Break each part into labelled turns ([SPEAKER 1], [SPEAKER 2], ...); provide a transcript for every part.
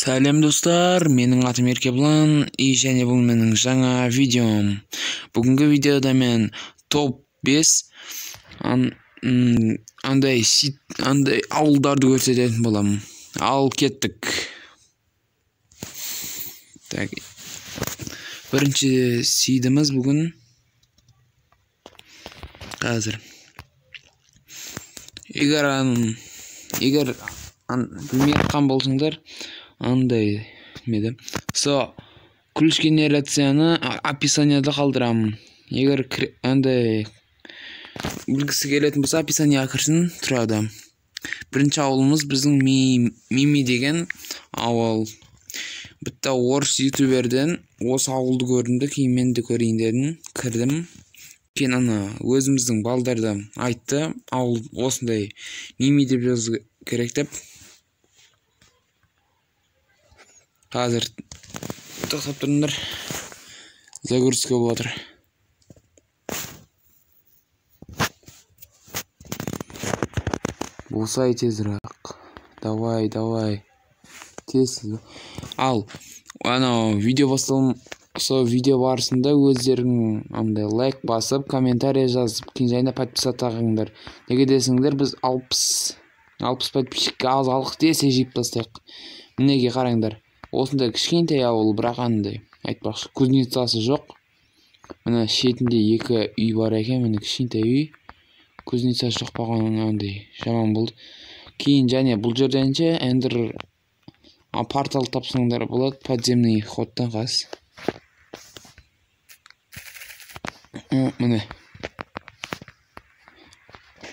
[SPEAKER 1] Сәлем достар, менің атым Еркебұлан, және бұл менің жаңа видеом. Бүгінгі видеода мен топ 5 андай ауылдарды көрсететін боламын. Ал кеттік. Бірінші сидіміз бүгін қазір. Егер білмей атқан болсыңдар, андай медем. Ключ генерацияны описанияда қалдырамын. Егер андай білгісі келетін болса, описанияға кірсін, тұрады. Бірінші ауылымыз біздің Мими деген ауыл. Бітті орыс ютуберден осы ауылды көрдімді, кейін мен де көрейін дедім, кірдім. Кейін өзіміздің балдарды айтты, ауыл осындай Мими деп жазу керек деп. Қазір тоқтап тұрыңдар, загрузка болып отыр. Болсай тезірек. Давай. Тез. Ал, видео басталым. Видео барысында өздерің лайк басып, комментарий жазып, кейін және подписаться тағыңдар. Неге десіңдер, біз 60 подписчикке аз алғық десе жиып тастайық. Мінеге қараңдар. Осындай кішкентай ауыл, бірақ айтпақшы, кузницасы жоқ. Мына шетінде 2 үй бар екен, міне кішкентай үй. Кузницасы жоқ болған жаман болды. Кейін және бұл жерденше эндер портал тапсаңдар болады, подземный ходтан қас. Міне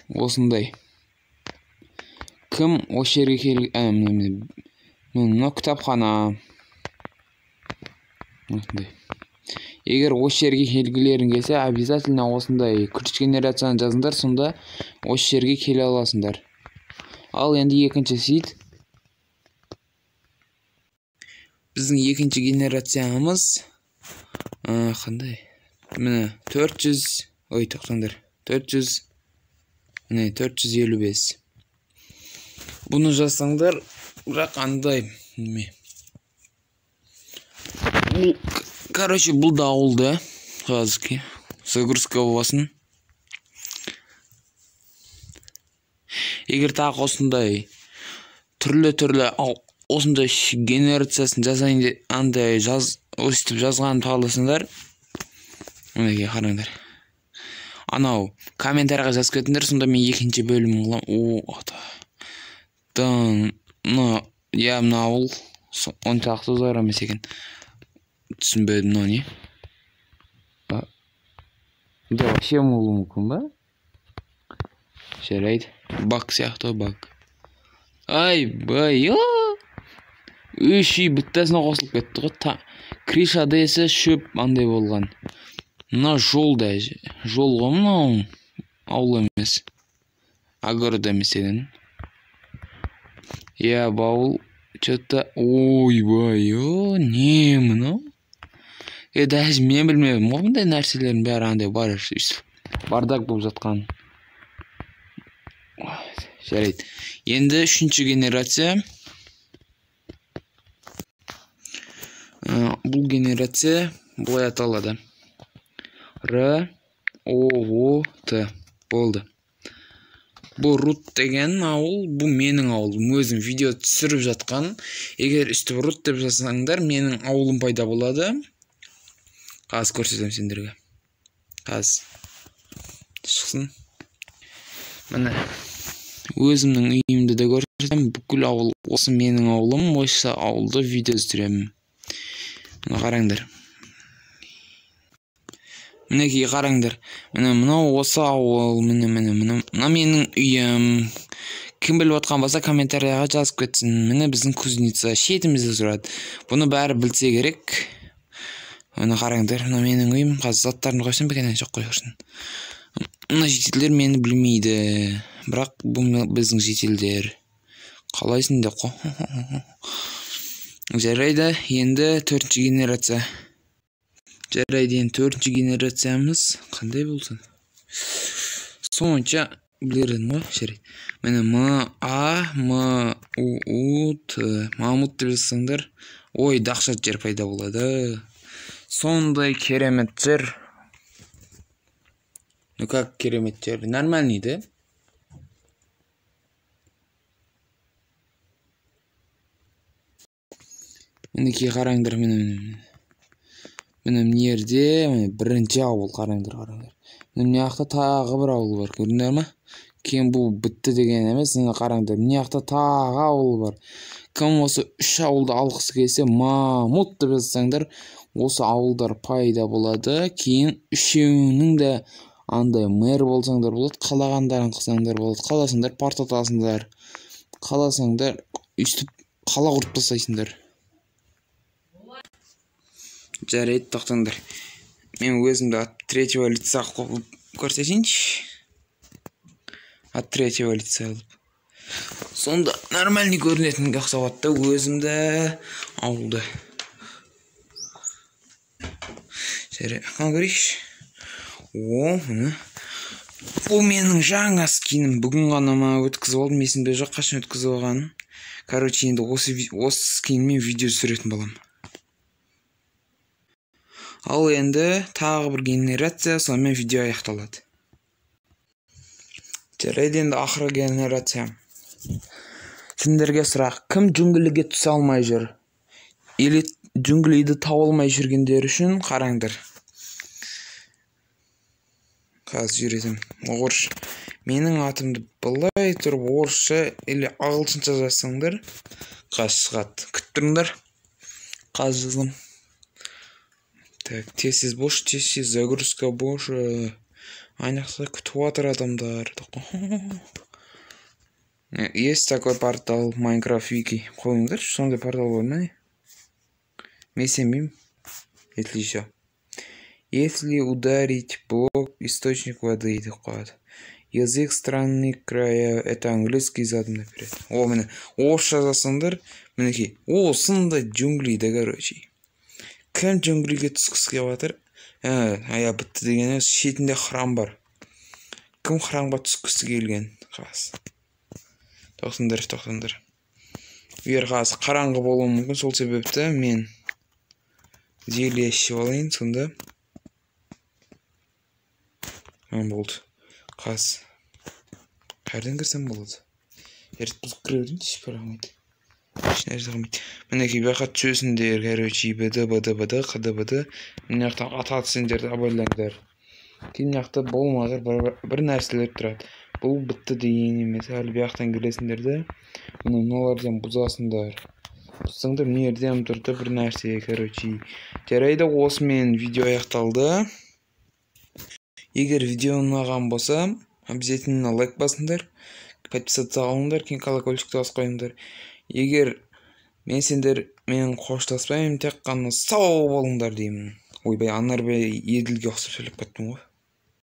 [SPEAKER 1] осындай. Кім осы жерге келген? Мына кітапхана. Егер осы жерге келгілерің келсе, обязательно осындай ключ генерацияны жазыңдар, сонда осы жерге келе аласыңдар. Ал енді екінші сид. Біздің екінші генерациямыз қандай? Міне 455. Бұны жазсаңдар, бірақ короче, бұл да ауылды. Қазірге загрузка боласын. Егер тағы осындай түрлі осындай генерациясын жазайын өстіп жазған қаласыңдар, мінеге қараңдар. Комментарийға жазып кетіңдер, сонда мен екінші бөлім қылам. Мына ауыл оншақты зор емес екен. Түсінбедім, не? Вообще болуы мүмкін ба? Жарайды. Бак сияқты, бак. Үш үй біттесіне қосылып кетті ғой. Кришада есе шөп андай болған. Мына жол ғой мынау. Ауыл емес. Огород емес екен. Бауыл. Че-то... не мынау? Даже мен білмедім. Мұндай нәрселерін бәрі андай бар. Бардак болып жатқан. Жарайды. Енді үшінші генерация. Бұл генерация бұлай аталады. Р-О-О-Т. Болды. Бұл рут деген ауыл, бұл менің ауылым. Өзім видео түсіріп жатқан. Егер үсті рут деп жазсаңдар, менің ауылым пайда болады. Қаз көрсетем сендерге. Қаз. Шықсын. Міне. Өзімнің үйімді де көрсетем. Бүкіл ауыл. Осы менің ауылым. Осы ауылды видео түсіремін. Мына қараңдар. Мінеке қараңдар. Мына осы ауыл. Мына менің үйім. Кім біліп отқан болса комментарияға жазып кетсін. Міне біздің кузница шетімізде тұрады. Бұны бәрі білсе керек. Мына қараңдар. Мына менің үйім. Қазір заттарын қойсын бекенен жоқ қойырсын. Мына жетелдер мені білмейді. Бірақ бұл біздің жетелдер. Қалайсын де қо. Жарайды, енді 4-ші генерация. Жарайды, енді 4-ші генерациямыз қандай болсын? Сонша білердің ғой шері. Мені Мамут Мамут деп жазсаңдар, ой, дақшат жер пайда болады. Сондай керемет жер. Ну как керемет жер? Нормальный, да? Мінекей қараңдар, міне мына жерде бірінші ауыл, қараңдар. Міне жақта тағы бір ауыл бар, көрдіңдер ма? Кейін бұл бітті деген емес, қараңдар, міне жақта тағы ауыл бар. Кім осы 3 ауылды алғысы келсе, Мамут деп жазсаңдар, осы ауылдар пайда болады. Кейін үшеуінің де андай мэр болсаңдар болады, қалағандарын қылсаңдар болады, қаласаңдар парт атасыңдар, қаласаңдар үстіп қала құрып тастайсыңдар. Жарайды, тоқтаңдар. Мен өзімді от третьего лица қылып көрсетейінші. От третьего лица алып. Сонда нормальный көрінетін қақсауатта өзімді ауылды. Жарайды, қан көрейші. О, мұны. Бұл менің жаңа скинім. Бүгін ғана ма өткізіп алдым, есімде жоқ, қашан өткізіп алғанын. Короче, енді осы скинмен видео түсіретін боламын. Ал енді тағы бір генерация, сонымен видео аяқталады. Жарайды, енді ақыры генерация. Сендерге сұрақ, кім джунглиге түсе алмай жүр? Или джунглиді тауа алмай жүргендер үшін қараңдар. Қазір жүретім. Орыс. Менің атымды былай тұрып орысша или ағылшынша жазсаңдар, қаз шығады. Күтіп тұрыңдар. Қаз жаздым. Так, тез бош, загрузка бош. Айнақса күтіп отыр адамдар. Есть такой портал Minecraft Wiki. Қойыңдар, сондай портал бар ма? Мен сенбеймін. Если еще. Если ударить блок, источник воды деп қояды. Язык страны края, это английский задом наперед. О, міне, орысша жазсаңдар, мінекей, о, сынды джунглиді, короче. Кім джунглиге түскісі келіп жатыр? Бітті деген емес, шетінде храм бар. Кім храмға түскісі келген? Қас. Тоқтыңдар. Егер қас қараңғы болуы мүмкін, сол себепті мен зелье ішіп алайын, сонда. Болды. Қас. Қайырдан кірсем болады. Ерт бұзып кіреудінші, парамайды. Мінекей бақат сөзіндер, короче, бд, қды. Міне жақта ата сендерді абайлаңдар. Кейін жақта болмағыр бір нәрселер тұрады. Бұл бітті деген емес, әлі бияқтан келесіндерді. Мыналардан бұзасыңдар. Бұзсаңдар міне ерден тұрды бір нәрсе, короче. Жарайды, осымен видео аяқталды. Егер видео ұнаған болса, обязательно лайк басыңдар, подписаться алыңдар, кейін колокольчикті басып қойыңдар. Егер мен қоштаспаймын, тек қана сау болыңдар деймін. Ойбай, Анарбай Еділге ұқсап сөйлеп кеттім ғой.